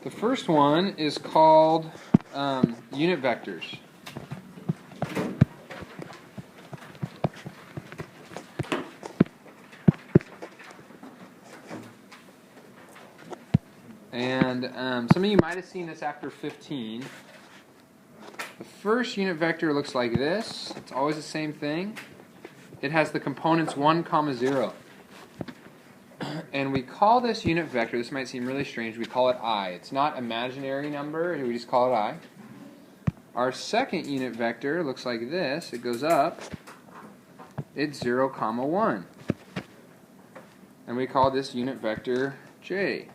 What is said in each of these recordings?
The first one is called unit vectors. And some of you might have seen this after 15. The first unit vector looks like this. It's always the same thing. It has the components 1, 0. And we call this unit vector, this might seem really strange, we call it I. It's not imaginary number, we just call it I. Our second unit vector looks like this. It goes up. It's 0, 1. And we call this unit vector J.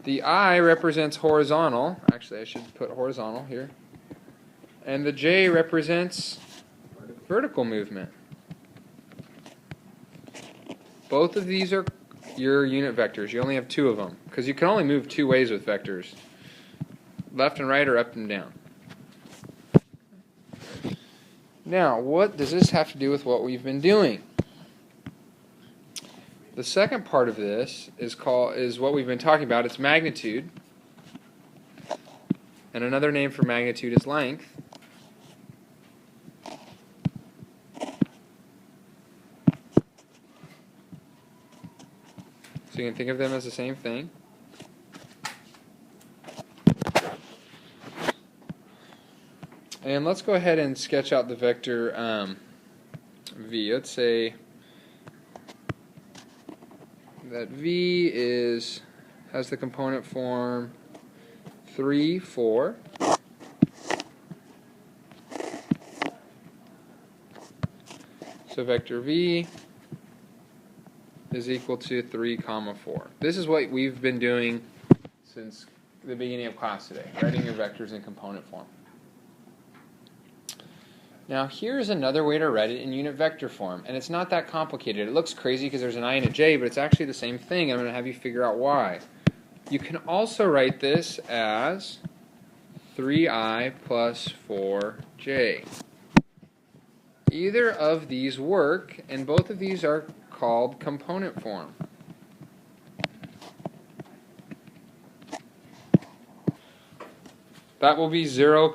The I represents horizontal. Actually, I should put horizontal here. And the J represents vertical movement. Both of these are your unit vectors. You only have 2 of them, because you can only move 2 ways with vectors. Left and right or up and down. Now, what does this have to do with what we've been doing? The second part of this is what we've been talking about. It's magnitude. And another name for magnitude is length. So you can think of them as the same thing. And let's go ahead and sketch out the vector v. Let's say that v has the component form 3, 4. So vector v is equal to 3, 4. This is what we've been doing since the beginning of class today, writing your vectors in component form. Now here's another way to write it in unit vector form, and it's not that complicated. It looks crazy because there's an I and a J, but it's actually the same thing, and I'm going to have you figure out why. You can also write this as 3i plus 4j. Either of these work, and both of these are called component form. That will be 0,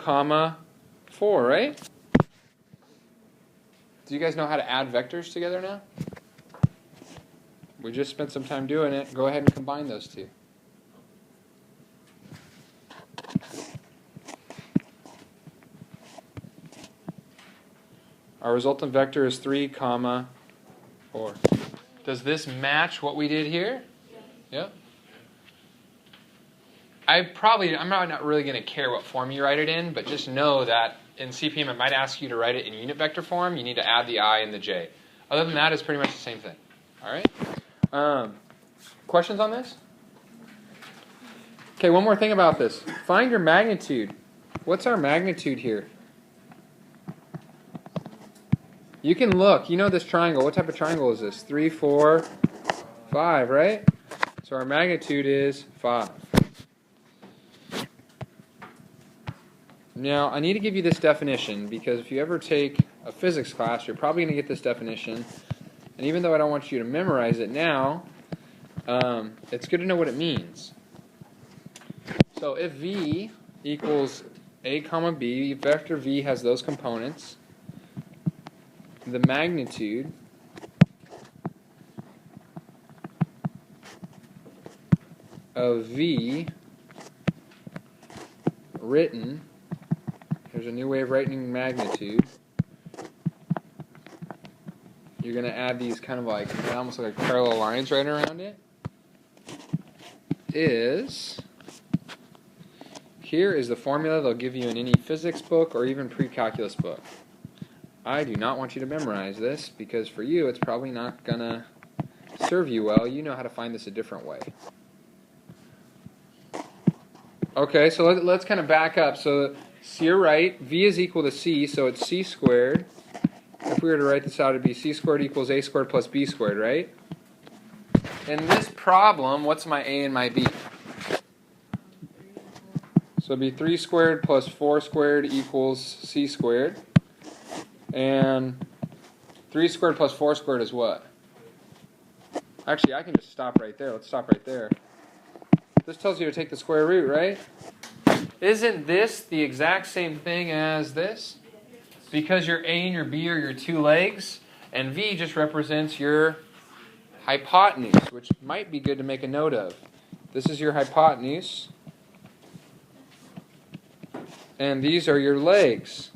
4, right? Do you guys know how to add vectors together now? We just spent some time doing it. Go ahead and combine those two. Our resultant vector is 3, 4. Does this match what we did here? Yep. I'm not really going to care what form you write it in, but just know that in CPM it might ask you to write it in unit vector form. You need to add the I and the J. Other than that, it's pretty much the same thing. All right? Questions on this? Okay, one more thing about this. Find your magnitude. What's our magnitude here? You can look. You know this triangle. What type of triangle is this? 3, 4, 5, right? So our magnitude is 5. Now, I need to give you this definition because if you ever take a physics class, you're probably going to get this definition. And even though I don't want you to memorize it now, it's good to know what it means. So if v equals a comma b, vector v has those components. The magnitude of v written, here's a new way of writing magnitude. You're going to add these kind of like, almost like parallel lines right around it. Here is the formula they'll give you in any physics book or even pre-calculus book. I do not want you to memorize this because for you it's probably not going to serve you well. You know how to find this a different way. Okay, so let's kind of back up. So you're right, v is equal to c, so it's c squared. If we were to write this out, it would be c squared equals a squared plus b squared, right? In this problem, what's my a and my b? So it would be 3 squared plus 4 squared equals c squared. And 3 squared plus 4 squared is what? Actually, I can just stop right there. Let's stop right there. This tells you to take the square root, right? Isn't this the exact same thing as this? Because your A and your B are your two legs, and V just represents your hypotenuse, which might be good to make a note of. This is your hypotenuse, and these are your legs.